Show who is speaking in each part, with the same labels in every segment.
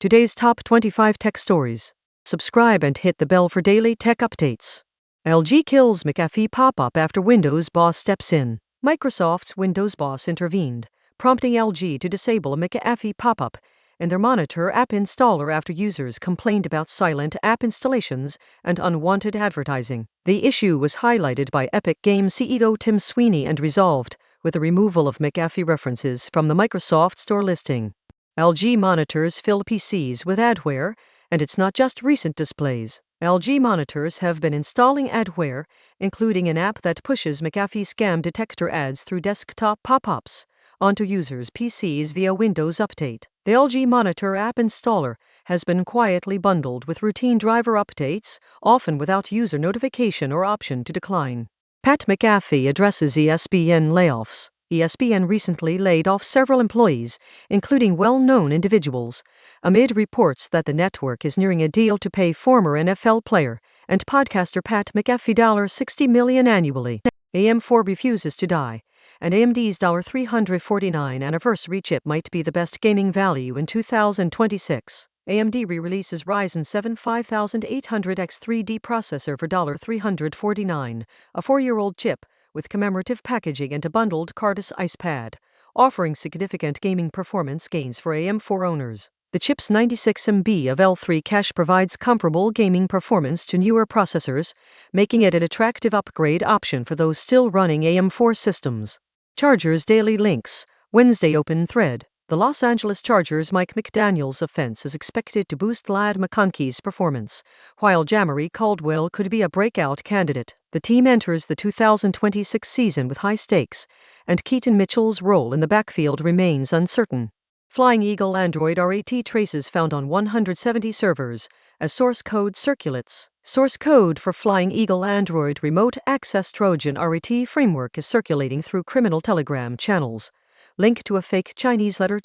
Speaker 1: Today's top 25 tech stories. Subscribe and hit the bell for daily tech updates. LG kills McAfee pop-up after Windows boss steps in. Microsoft's Windows boss intervened, prompting LG to disable a McAfee pop-up in their Monitor app installer after users complained about silent app installations and unwanted advertising. The issue was highlighted by Epic Games CEO Tim Sweeney and resolved with the removal of McAfee references from the Microsoft Store listing. LG monitors fill PCs with Adware, and it's not just recent displays. LG monitors have been installing Adware, including an app that pushes McAfee scam detector ads through desktop pop-ups onto users' PCs via Windows Update. The LG Monitor app installer has been quietly bundled with routine driver updates, often without user notification or option to decline. Pat McAfee addresses ESPN layoffs. ESPN recently laid off several employees, including well-known individuals, amid reports that the network is nearing a deal to pay former NFL player and podcaster Pat McAfee $60 million annually. AM4 refuses to die, and AMD's $349 anniversary chip might be the best gaming value in 2026. AMD re-releases Ryzen 7 5800X 3D processor for $349, a 4-year-old chip with commemorative packaging and a bundled Carbice Ice Pad, offering significant gaming performance gains for AM4 owners. The chip's 96 MB of L3 cache provides comparable gaming performance to newer processors, making it an attractive upgrade option for those still running AM4 systems. Chargers Daily Links, Wednesday open thread. The Los Angeles Chargers' Mike McDaniel's offense is expected to boost Ladd McConkey's performance, while Jamari Caldwell could be a breakout candidate. The team enters the 2026 season with high stakes, and Keaton Mitchell's role in the backfield remains uncertain. Flying Eagle Android RAT traces found on 170 servers, as source code circulates. Source code for Flying Eagle Android Remote Access Trojan RAT framework is circulating through criminal Telegram channels. Link to a fake Chinese letter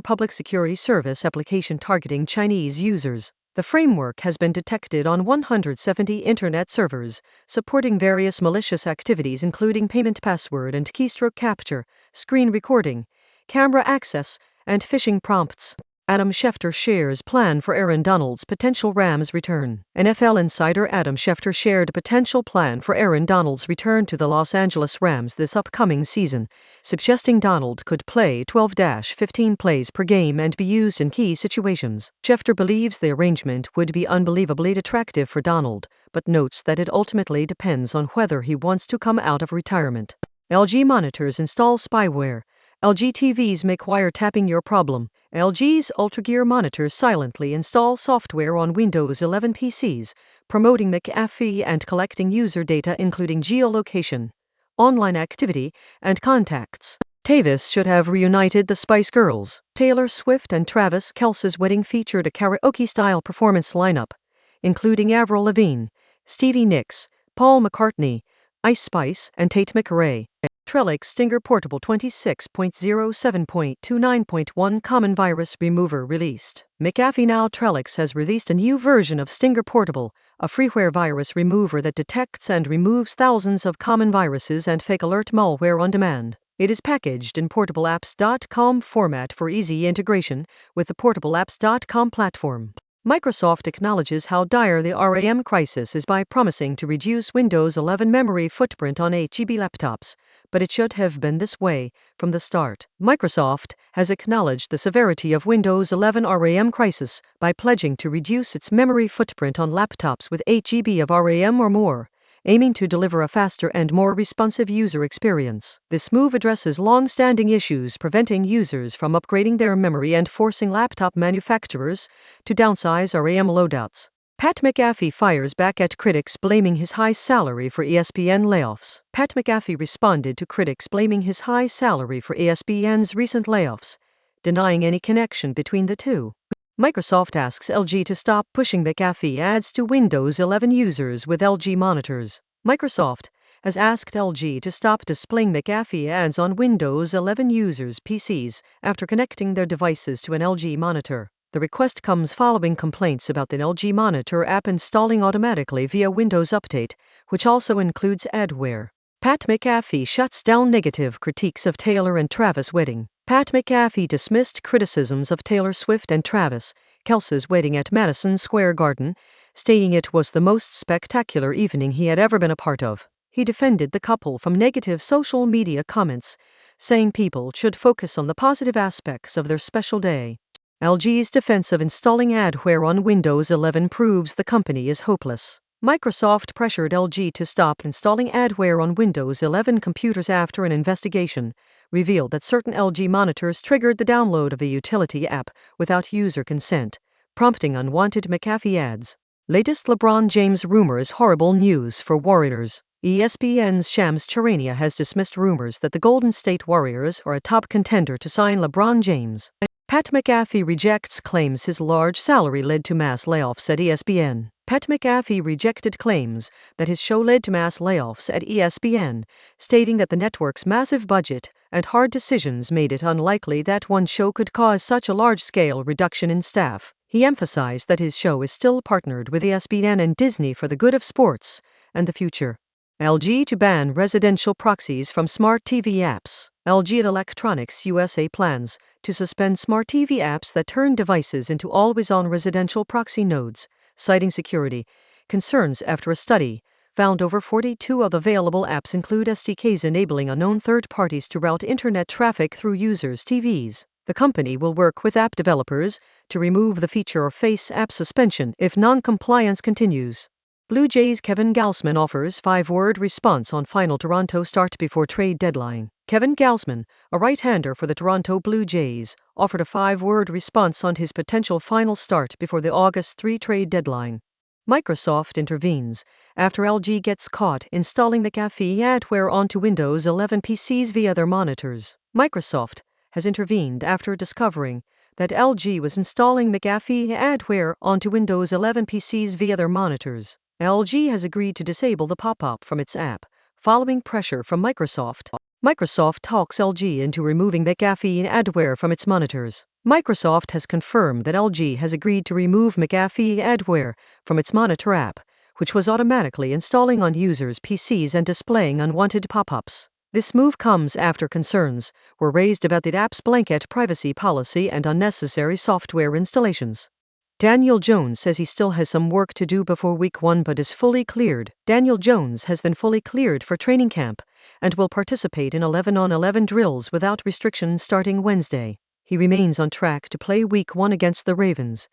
Speaker 1: public security service application targeting Chinese users. The framework has been detected on 170 internet servers, supporting various malicious activities including payment password and keystroke capture, screen recording, camera access, and phishing prompts. Adam Schefter shares plan for Aaron Donald's potential Rams return. NFL insider Adam Schefter shared a potential plan for Aaron Donald's return to the Los Angeles Rams this upcoming season, suggesting Donald could play 12-15 plays per game and be used in key situations. Schefter believes the arrangement would be unbelievably attractive for Donald, but notes that it ultimately depends on whether he wants to come out of retirement. LG monitors install spyware. LG TVs make wiretapping your problem. LG's UltraGear monitors silently install software on Windows 11 PCs, promoting McAfee and collecting user data including geolocation, online activity, and contacts. Tavis should have reunited the Spice Girls. Taylor Swift and Travis Kelce's wedding featured a karaoke-style performance lineup, including Avril Lavigne, Stevie Nicks, Paul McCartney, Ice Spice, and Tate McRae. Trellix Stinger Portable 26.07.29.1 Common Virus Remover released. McAfee Now Trellix has released a new version of Stinger Portable, a freeware virus remover that detects and removes thousands of common viruses and fake alert malware on demand. It is packaged in portableapps.com format for easy integration with the portableapps.com platform. Microsoft acknowledges how dire the RAM crisis is by promising to reduce Windows 11 memory footprint on 8GB laptops, but it should have been this way from the start. Microsoft has acknowledged the severity of Windows 11 RAM crisis by pledging to reduce its memory footprint on laptops with 8GB of RAM or more, aiming to deliver a faster and more responsive user experience. This move addresses long-standing issues preventing users from upgrading their memory and forcing laptop manufacturers to downsize RAM loadouts. Pat McAfee fires back at critics blaming his high salary for ESPN layoffs. Pat McAfee responded to critics blaming his high salary for ESPN's recent layoffs, denying any connection between the two. Microsoft asks LG to stop pushing McAfee ads to Windows 11 users with LG monitors. Microsoft has asked LG to stop displaying McAfee ads on Windows 11 users' PCs after connecting their devices to an LG monitor. The request comes following complaints about the LG Monitor app installing automatically via Windows Update, which also includes Adware. Pat McAfee shuts down negative critiques of Taylor and Travis' wedding. Pat McAfee dismissed criticisms of Taylor Swift and Travis Kelce's wedding at Madison Square Garden, stating it was the most spectacular evening he had ever been a part of. He defended the couple from negative social media comments, saying people should focus on the positive aspects of their special day. LG's defense of installing Adware on Windows 11 proves the company is hopeless. Microsoft pressured LG to stop installing Adware on Windows 11 computers after an investigation revealed that certain LG monitors triggered the download of a utility app without user consent, prompting unwanted McAfee ads. Latest LeBron James rumors horrible news for Warriors. ESPN's Shams Charania has dismissed rumors that the Golden State Warriors are a top contender to sign LeBron James. Pat McAfee rejects claims his large salary led to mass layoffs at ESPN. Pat McAfee rejected claims that his show led to mass layoffs at ESPN, stating that the network's massive budget and hard decisions made it unlikely that one show could cause such a large-scale reduction in staff. He emphasized that his show is still partnered with ESPN and Disney for the good of sports and the future. LG to ban residential proxies from smart TV apps. LG Electronics USA plans to suspend smart TV apps that turn devices into always-on residential proxy nodes, citing security concerns after a study found over 42 of the available apps include SDKs enabling unknown third parties to route internet traffic through users' TVs. The company will work with app developers to remove the feature or face app suspension if non-compliance continues. Blue Jays' Kevin Gausman offers 5-word response on final Toronto start before trade deadline. Kevin Gausman, a right-hander for the Toronto Blue Jays, offered a 5-word response on his potential final start before the August 3 trade deadline. Microsoft intervenes after LG gets caught installing McAfee Adware onto Windows 11 PCs via their monitors. Microsoft has intervened after discovering that LG was installing McAfee Adware onto Windows 11 PCs via their monitors. LG has agreed to disable the pop-up from its app, following pressure from Microsoft. Microsoft talks LG into removing McAfee Adware from its monitors. Microsoft has confirmed that LG has agreed to remove McAfee Adware from its monitor app, which was automatically installing on users' PCs and displaying unwanted pop-ups. This move comes after concerns were raised about the app's blanket privacy policy and unnecessary software installations. Daniel Jones says he still has some work to do before week 1 but is fully cleared. Daniel Jones has been fully cleared for training camp and will participate in 11-on-11 drills without restrictions starting Wednesday. He remains on track to play week 1 against the Ravens,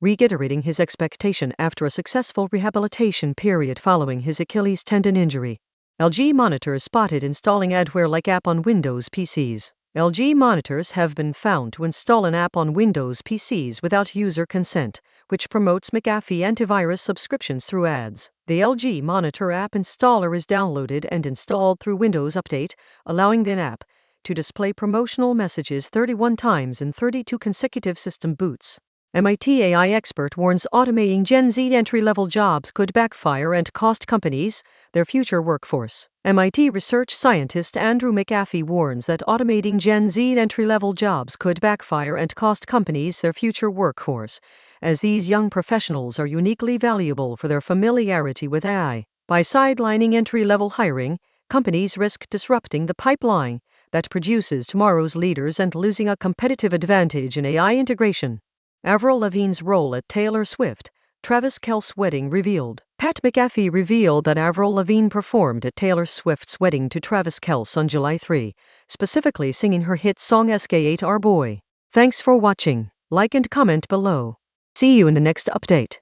Speaker 1: reiterating his expectation after a successful rehabilitation period following his Achilles tendon injury. LG monitors spotted installing Adware-like app on Windows PCs. LG monitors have been found to install an app on Windows PCs without user consent, which promotes McAfee antivirus subscriptions through ads. The LG Monitor app installer is downloaded and installed through Windows Update, allowing the app to display promotional messages 31 times in 32 consecutive system boots. MIT AI expert warns automating Gen Z entry-level jobs could backfire and cost companies their future workforce. MIT research scientist Andrew McAfee warns that automating Gen Z entry-level jobs could backfire and cost companies their future workforce, as these young professionals are uniquely valuable for their familiarity with AI. By sidelining entry-level hiring, companies risk disrupting the pipeline that produces tomorrow's leaders and losing a competitive advantage in AI integration. Avril Lavigne's role at Taylor Swift, Travis Kelce's wedding revealed. Pat McAfee revealed that Avril Lavigne performed at Taylor Swift's wedding to Travis Kelce on July 3, specifically singing her hit song SK8 Our Boy. Thanks for watching. Like and comment below. See you in the next update.